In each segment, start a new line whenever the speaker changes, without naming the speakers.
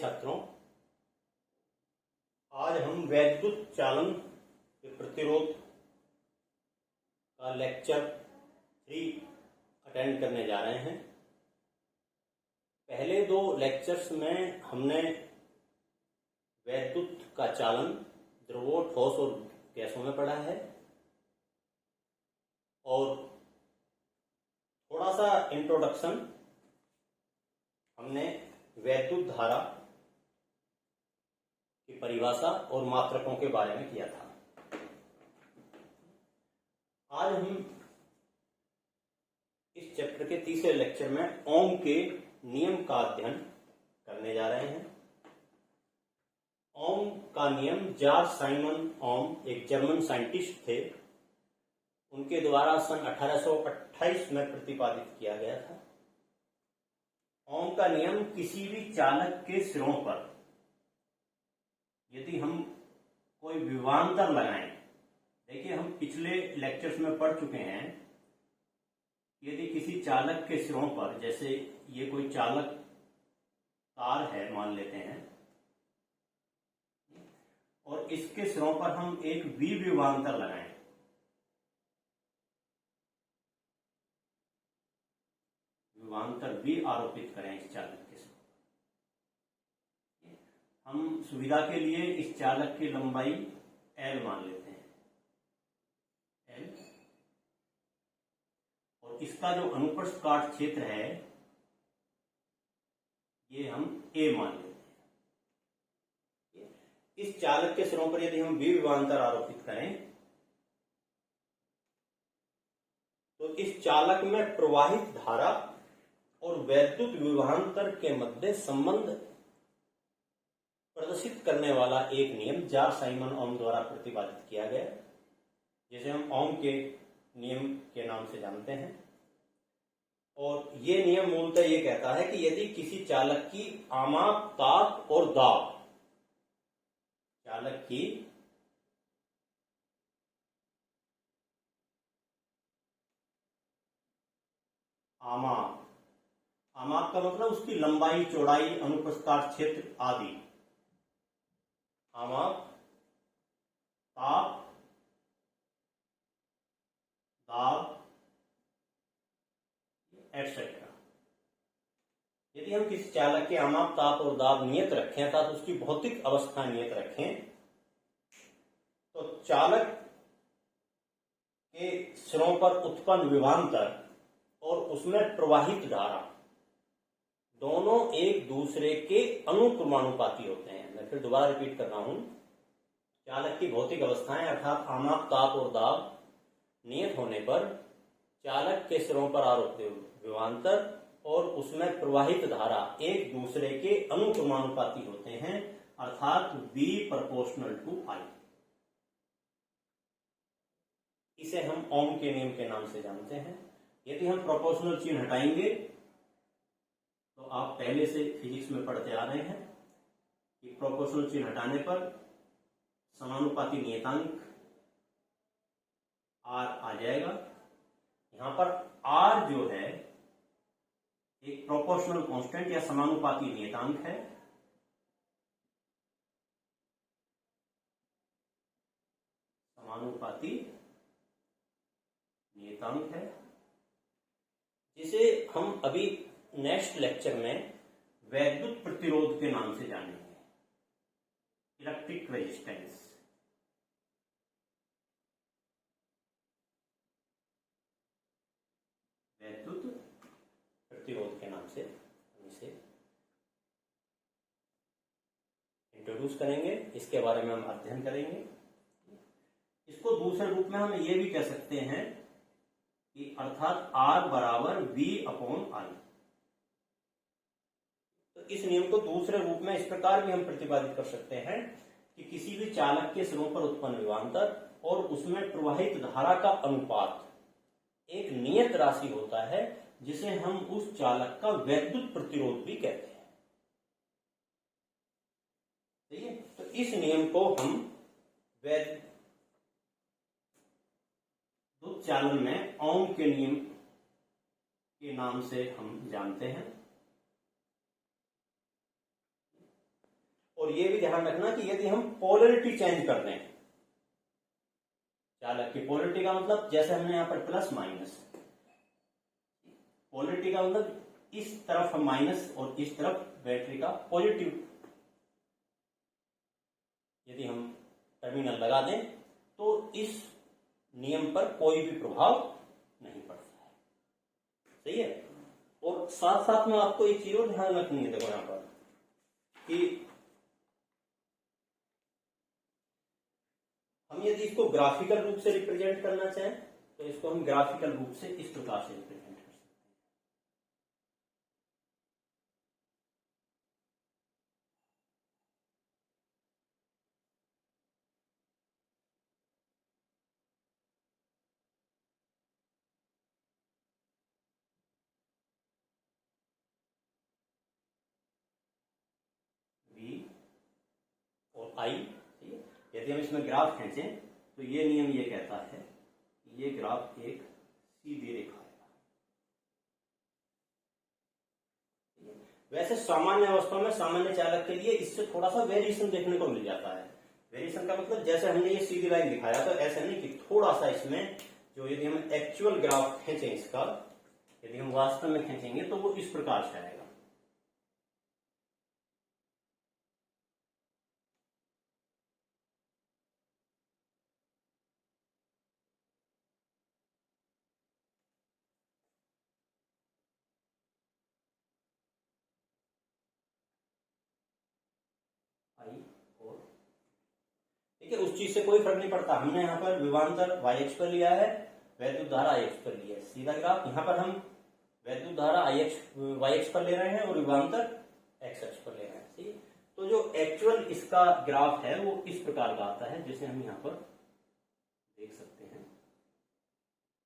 छात्रों, आज हम वैद्युत चालन के प्रतिरोध का लेक्चर 3 अटेंड करने जा रहे हैं। पहले 2 लेक्चर्स में हमने वैद्युत का चालन द्रवों, ठोस और गैसों में पढ़ा है और थोड़ा सा इंट्रोडक्शन हमने वैद्युत धारा की परिभाषा और मात्रकों के बारे में किया था। आज हम इस चैप्टर के तीसरे लेक्चर में ओम के नियम का अध्ययन करने जा रहे हैं। ओम का नियम जॉर्ज साइमन ओम एक जर्मन साइंटिस्ट थे, उनके द्वारा सन 1828 में प्रतिपादित किया गया था। ओम का नियम किसी भी चालक के सिरों पर यदि हम कोई विभवांतर लगाएं, देखिए हम पिछले लेक्चर्स में पढ़ चुके हैं, यदि किसी चालक के सिरों पर, जैसे ये कोई चालक तार है मान लेते हैं और इसके सिरों पर हम एक विभवांतर लगाएं, विभवांतर भी आरोपित करें इस चालक के सिरों, हम सुविधा के लिए इस चालक की लंबाई L मान लेते हैं, L, और इसका जो अनुप्रस्थ काट क्षेत्र है ये हम A मान लेते हैं। इस चालक के सिरों पर यदि हम विभवांतर आरोपित करें तो इस चालक में प्रवाहित धारा और वैद्युत विभवांतर के मध्य संबंध प्रदर्शित करने वाला एक नियम जॉर्ज साइमन ओम द्वारा प्रतिपादित किया गया, जिसे हम ओम के नियम के नाम से जानते हैं। और ये नियम मूलतः ये कहता है कि यदि किसी चालक की आमाप, ताप और दाब, चालक की आमाप का मतलब उसकी लंबाई, चौड़ाई, अनुप्रस्थ काट क्षेत्र आदि, आमाप, ताप, दाब एटसेट्रा। यदि हम किसी चालक के आमाप, ताप और दाब नियत रखें अर्थात उसकी भौतिक अवस्था नियत रखें, तो चालक के सिरों पर उत्पन्न विभवांतर और उसमें प्रवाहित धारा दोनों एक दूसरे के अनुक्रमानुपाती होते हैं। मैं फिर दोबारा रिपीट कर रहा हूं, चालक की भौतिक अवस्थाएं अर्थात आमाप, ताप और दाब नियत होने पर चालक के सिरों पर आरोपित विभवांतर और उसमें प्रवाहित धारा एक दूसरे के अनुक्रमानुपाती होते हैं अर्थात V प्रोपोर्शनल टू I। इसे हम ओम के नियम के नाम से जानते हैं। यदि हम प्रोपोर्शनल चिन्ह हटाएंगे तो आप पहले से फिजिक्स में पढ़ते आ रहे हैं कि प्रोपोर्शनल चिन्ह हटाने पर समानुपाती नियतांक R आ जाएगा। यहां पर R जो है एक प्रोपोर्शनल कांस्टेंट या समानुपाती नियतांक है। समानुपाती नियतांक है जिसे हम अभी नेक्स्ट लेक्चर में वैद्युत प्रतिरोध के नाम से जानेंगे, इलेक्ट्रिक रेजिस्टेंस। वैद्युत प्रतिरोध के नाम से हम इसे इंट्रोड्यूस करेंगे, इसके बारे में हम अध्ययन करेंगे। इसको दूसरे रूप में हम ये भी कह सकते हैं कि अर्थात R बराबर V अपॉन I। तो इस नियम को दूसरे रूप में इस प्रकार भी हम प्रतिपादित कर सकते हैं कि किसी भी चालक के सिरों पर उत्पन्न विभवांतर और उसमें प्रवाहित धारा का अनुपात एक नियत राशि होता है जिसे हम उस चालक का वैद्युत प्रतिरोध भी कहते हैं। ठीक है, तो इस नियम को हम वैद्युत चालन में ओम के नियम के नाम से हम जानते हैं। और ये भी ध्यान रखना कि यदि हम पोलरिटी चेंज कर दें, चालक की पोलरिटी का मतलब जैसे हमने यहाँ पर प्लस माइनस, पोलरिटी का मतलब इस तरफ माइनस और इस तरफ बैटरी का पॉजिटिव, यदि हम टर्मिनल लगा दें तो इस नियम पर कोई भी प्रभाव नहीं पड़ता है। सही है। और साथ साथ में आपको एक चीज और ध्यान रखनी है, देखो यहां पर कि हम यदि इसको ग्राफिकल रूप से रिप्रेजेंट करना चाहें तो इसको हम ग्राफिकल रूप से इस प्रकार से रिप्रेजेंट कर सकते हैं। V और I, ठीक है। यदि हम इसमें ग्राफ खींचें तो ये नियम ये कहता है कि ये ग्राफ एक सीधी रेखा है। वैसे सामान्य अवस्था में सामान्य चालक के लिए इससे थोड़ा सा वेरिएशन देखने को मिल जाता है। वेरिएशन का मतलब जैसे हमने ये सीधी लाइन दिखाया तो ऐसा नहीं कि थोड़ा सा इसमें जो, यदि हम एक्चुअल ग्राफ खींचें इसका, यदि हम वास्तव में खींचेंगे तो वो इस प्रकार से आएगा। आई और ठीक है, उस चीज से कोई फर्क नहीं पड़ता। हमने यहाँ पर विभवांतर y अक्ष पर लिया है, वैद्युत धारा I अक्ष पर लिया है, सीधा ग्राफ। यहाँ पर हम वैद्युत धारा y अक्ष पर ले रहे हैं और विभवांतर x अक्ष पर ले रहे हैं। ठीक है, तो जो एक्चुअल इसका ग्राफ है वो इस प्रकार का आता है, जैसे हम यहाँ पर देख सकते हैं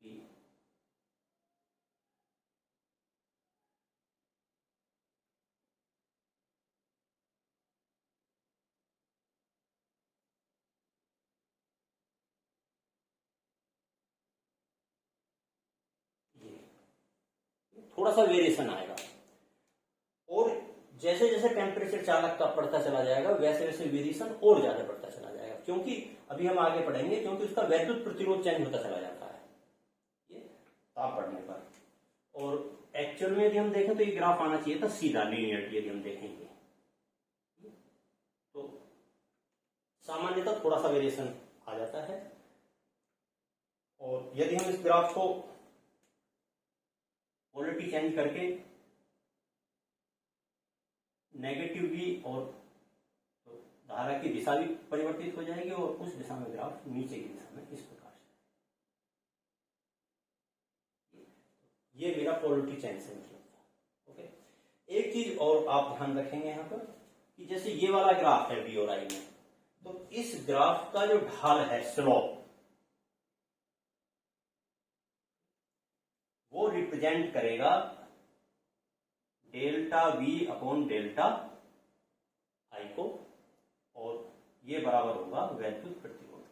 कि थोड़ा सा वेरिएशन आएगा। और जैसे जैसे टेम्परेचर चालक का बढ़ता चला जाएगा वैसे वैसे वेरिएशन और ज्यादा बढ़ता चला जाएगा, क्योंकि अभी हम आगे पढ़ेंगे, क्योंकि उसका वैद्युत प्रतिरोध चेंज होता चला जाता है ये ताप बढ़ने पर। और एक्चुअल में यदि हम देखें तो ये ग्राफ आना चाहिए था सीधा, लीनियर। यदि हम देखेंगे तो सामान्यतः थोड़ा सा वेरिएशन आ जाता है। और यदि हम इस ग्राफ को पोलरिटी चेंज करके नेगेटिव भी, और तो धारा की दिशा भी परिवर्तित हो जाएगी और उस दिशा में ग्राफ नीचे की दिशा में इस प्रकार से, ये मेरा पोलरिटी चेंज से मतलब था। ओके, एक चीज और आप ध्यान रखेंगे यहाँ पर कि जैसे ये वाला ग्राफ है V और I में, तो इस ग्राफ का जो ढाल है, स्लोप, वो रिप्रेजेंट करेगा delta V upon delta I को, और ये बराबर होगा वैद्युत प्रतिरोध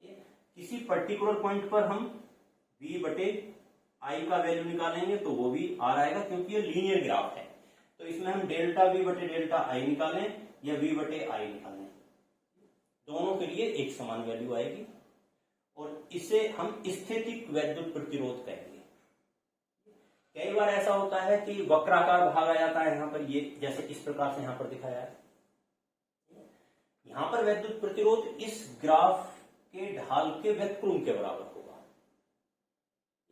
के। किसी पर्टिकुलर पॉइंट पर हम V बटे I का वैल्यू निकालेंगे तो वो भी R आएगा, क्योंकि ये लीनियर ग्राफ है। तो इसमें हम डेल्टा V बटे डेल्टा I निकालें या V बटे I निकालें, दोनों के लिए एक समान वैल्यू आएगी, और इसे हम स्थैतिक वैद्युत प्रतिरोध कहेंगे। कई बार ऐसा होता है कि वक्राकार भाग आ जाता है यहाँ पर, ये जैसे इस प्रकार से यहाँ पर दिखाया है। यहाँ पर वैद्युत प्रतिरोध इस ग्राफ के ढाल के व्यक्तक्रम के बराबर होगा।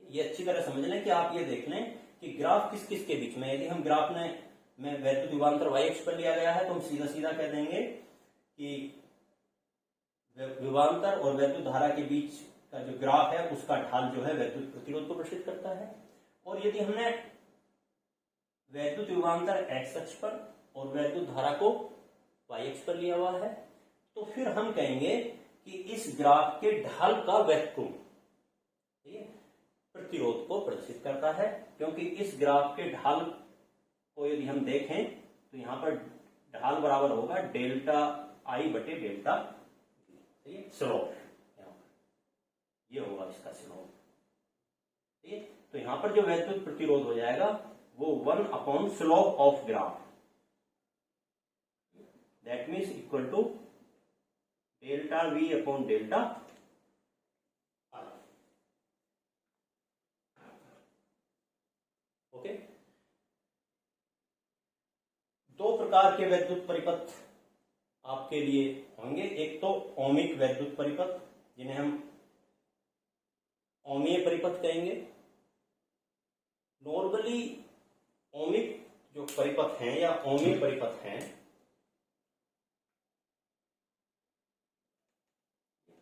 ये अच्छी तरह समझ लें कि आप ये देख लें कि ग्राफ किस किस के बीच में, यदि हम ग्राफ में वैद्युत विभवांतर y अक्ष पर लिया गया है तो हम सीधा सीधा कह देंगे कि विभवांतर और वैद्युत धारा के बीच का जो ग्राफ है उसका ढाल जो है वैद्युत प्रतिरोध को प्रदर्शित करता है। और यदि हमने वैद्युत विभवांतर x अक्ष पर और वैद्युत धारा को y अक्ष पर लिया हुआ है तो फिर हम कहेंगे कि इस ग्राफ के ढाल का व्यक्तक्रम प्रतिरोध को प्रदर्शित करता है, क्योंकि इस ग्राफ के ढाल को यदि हम देखें तो यहां पर ढाल बराबर होगा डेल्टा I बटे डेल्टा V, स्लोप, ये होगा इसका स्लोप। ठीक है, तो यहां पर जो वैद्युत प्रतिरोध हो जाएगा वो 1 upon slope of graph, that means equal to delta V upon delta R। Okay, दो प्रकार के वैद्युत परिपथ आपके लिए होंगे। एक तो ओमिक वैद्युत परिपथ जिन्हें हम ओमीय परिपथ कहेंगे। नॉर्मली ओमिक जो परिपथ हैं या ओमीय परिपथ हैं,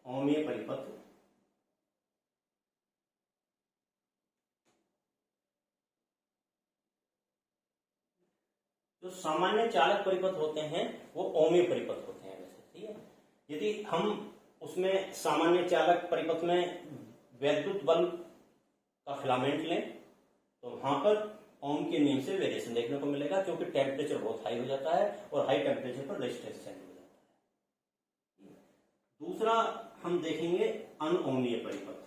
ओमीय परिपथ जो सामान्य चालक परिपथ होते हैं वो ओमीय परिपथ होते हैं वैसे, ठीक है। यदि हम उसमें सामान्य चालक परिपथ में वैद्युत बल्ब का फिलामेंट लें तो वहां पर ओम के नियम से वेरिएशन देखने को मिलेगा, क्योंकि टेम्परेचर बहुत हाई हो जाता है और हाई टेम्परेचर पर रेजिस्टेंस चेंज हो जाता है। दूसरा हम देखेंगे अनओमीय परिपथ।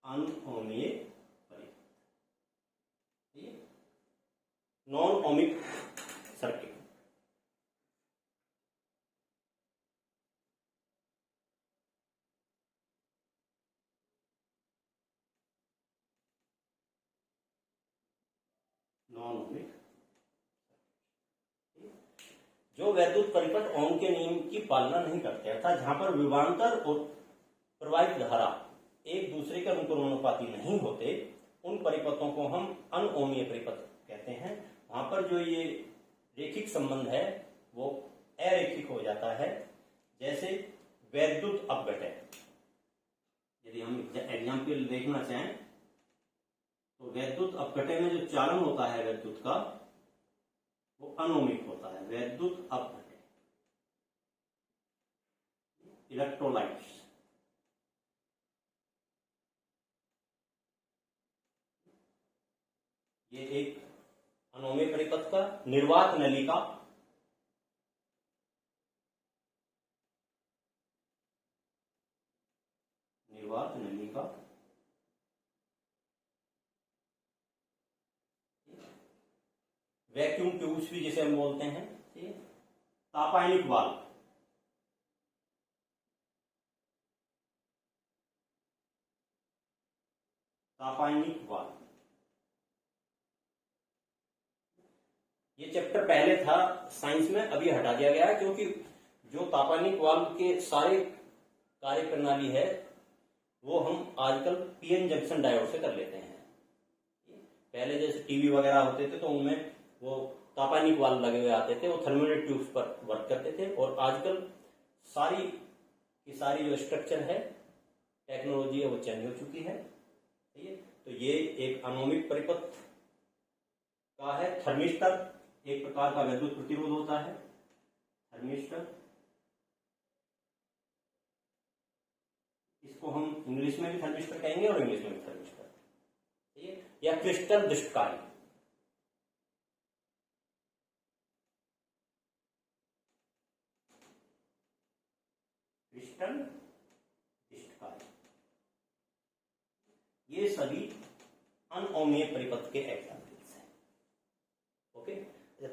अनओमीय परिपथ, non ohmic circuit. Non ohmic जो वैद्युत परिपथ ओम के नियम की पालना नहीं करते, अर्थात जहां पर विभवांतर और प्रवाहित धारा एक दूसरे के अनुक्रमानुपाती नहीं होते, उन परिपथों को हम अनओमीय परिपथ कहते हैं। वहां पर जो ये रेखिक संबंध है वो अरेखिक हो जाता है। जैसे वैद्युत अपघटन, यदि हम एग्जाम्पल देखना चाहें तो वैद्युत अपघटन में जो चालन होता है वैद्युत का वो अनोमिक होता है। वैद्युत अपघटन, इलेक्ट्रोलाइट्स, ये एक अनोमीय परिपथ का। निर्वात नलिका, निर्वात नलिका वैक्यूम ट्यूब्स भी जिसे हम बोलते हैं, ठीक है। तापायनिक वाल्व, तापायनिक वाल्व, ये चैप्टर पहले था साइंस में, अभी हटा दिया गया है क्योंकि जो तापायनिक वाल्व के सारे कार्य प्रणाली है वो हम आजकल पीएन जंक्शन डायोड से कर लेते हैं। पहले जैसे टीवी वगैरह होते थे तो उनमें वो तापायनिक वाल्व लगे हुए आते थे, वो थर्मोनेट ट्यूब्स पर वर्क करते थे। और आजकल सारी की सारी जो स्ट्रक्चर है, टेक्नोलॉजी है, वो चेंज हो चुकी है, ठीक है। तो ये एक अनोमिक परिपथ का है। थर्मिस्टर एक प्रकार का वैद्युत प्रतिरोध होता है, थर्मिस्टर। इसको हम इंग्लिश में भी थर्मिस्टर कहेंगे और इंग्लिश में भी थर्मिस्टर, ठीक है। या क्रिस्टल दृष्टकारी, क्रिस्टल दृष्टकारी, ये सभी अनओमीय परिपथ के एग्जाम्पल्स हैं। ओके,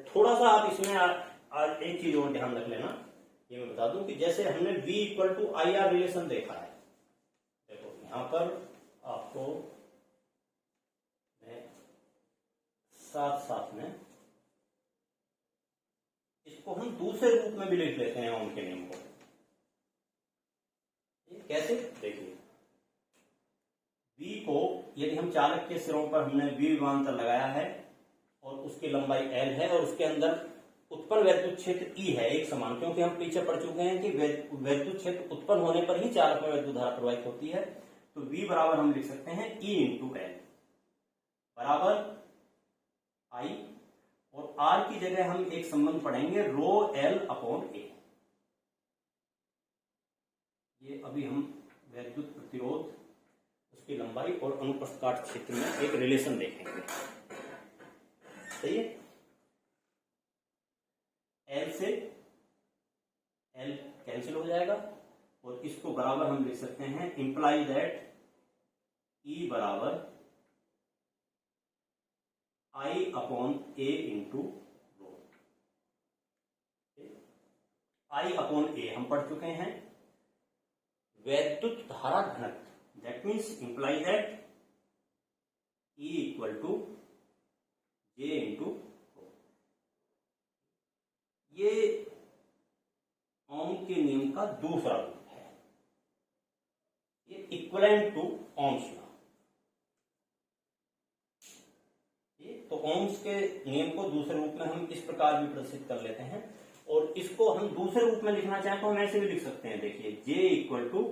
थोड़ा सा आप इसमें आज एक चीज और ध्यान रख लेना, ये मैं बता दूं कि जैसे हमने V equal to IR relation देखा है, देखो यहां पर आपको मैं साथ साथ में इसको हम दूसरे रूप में भी लिख लेते हैं ओम के नियम को। कैसे, देखिए V को यदि हम चालक के सिरों पर हमने V विभवांतर लगाया है और उसकी लंबाई L है और उसके अंदर उत्पन्न वैद्युत क्षेत्र E है एक समान, क्योंकि हम पीछे पढ़ चुके हैं कि वैद्युत क्षेत्र उत्पन्न होने पर ही चालक में वैद्युत धारा प्रवाहित होती है। तो V बराबर हम लिख सकते हैं E इंटू L बराबर I, और R की जगह हम एक संबंध पढ़ेंगे रो L अपॉन A। ये अभी हम वैद्युत प्रतिरोध, उसकी लंबाई और अनुप्रस्थ काट क्षेत्र में एक रिलेशन देखेंगे, सही है। L से L कैंसिल हो जाएगा और इसको बराबर हम लिख सकते हैं, इंप्लाई दैट E बराबर I upon A into rho. I upon A हम पढ़ चुके हैं। वैद्युत धारा घनत्व, that means imply that E equal to J into rho. ये ओम के नियम का दूसरा रूप है, ये इक्वलेंट टू ओम्स लॉ। तो ओम्स के नियम को दूसरे रूप में हम इस प्रकार भी प्रदर्शित कर लेते हैं, और इसको हम दूसरे रूप में लिखना चाहें तो हम ऐसे भी लिख सकते हैं। देखिए, J equal to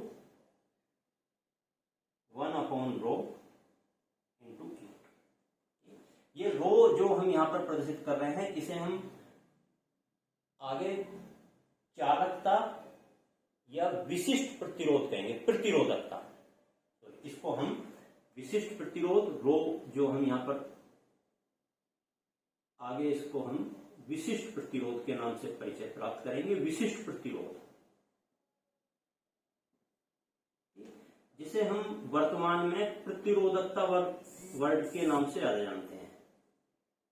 1 upon rho into E। ये रो जो हम यहां पर प्रदर्शित कर रहे हैं, इसे हम आगे चालकता या विशिष्ट प्रतिरोध कहेंगे, प्रतिरोधकता। तो इसको हम विशिष्ट प्रतिरोध, रो जो हम यहां पर आगे इसको हम विशिष्ट प्रतिरोध के नाम से परिचय प्राप्त करेंगे। विशिष्ट प्रतिरोध, जिसे हम वर्तमान में प्रतिरोधकता वर्ड के नाम से ज्यादा जानते हैं।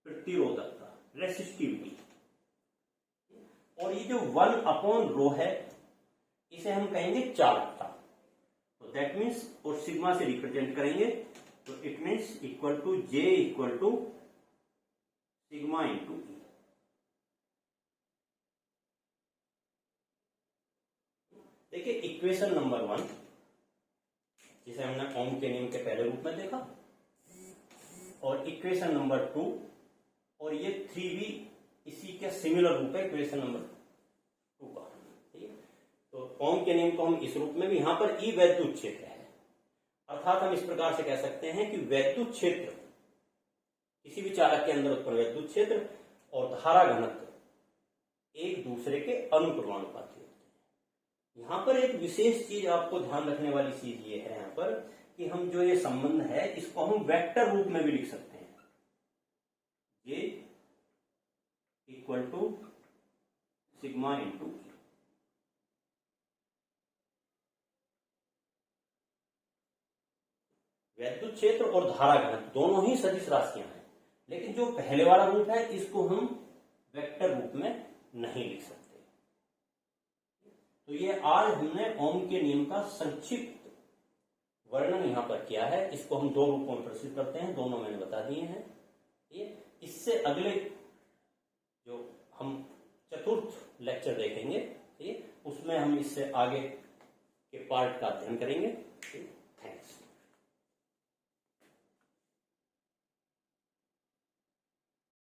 प्रतिरोधकता, रेसिस्टिविटी। और ये जो 1 अपॉन रो है, इसे हम कहेंगे चालकता। तो दैट मीन्स, और सिग्मा से रिप्रेजेंट करेंगे, तो it means equal to J equal to sigma into E। देखिए, इक्वेशन नंबर 1 जिसे हमने ओम के नियम के पहले रूप में देखा, और इक्वेशन नंबर 2, और ये 3b इसी के सिमिलर रूप है इक्वेशन नंबर 2 का। ठीक है, तो ओम के नियम को हम इस रूप में भी, यहां पर E वैद्युत क्षेत्र है, अर्थात हम इस प्रकार से कह सकते हैं कि वैद्युत क्षेत्र, किसी भी चालक के अंदर उत्पन्न वैद्युत क्षेत्र और धारा घनत्व एक दूसरे के अनुक्रमानुपाती होते हैं। यहां पर एक विशेष चीज आपको ध्यान रखने वाली चीज ये है यहां पर, कि हम जो ये संबंध है इसको हम वेक्टर रूप में भी लिख सकते हैं। ये equal to sigma into E। वैद्युत क्षेत्र और धारा घनत्व दोनों ही सदिश राशियां हैं, लेकिन जो पहले वाला रूप है इसको हम वेक्टर रूप में नहीं लिख सकते। तो ये आज हमने ओम के नियम का संक्षिप्त वर्णन यहां पर किया है। इसको हम 2 रूपों में प्रस्तुत करते हैं, दोनों मैंने बता दिए हैं। इससे अगले जो हम चतुर्थ लेक्चर देखेंगे, ठीक, उसमें हम इससे आगे के पार्ट का अध्ययन करेंगे। थैंक्स।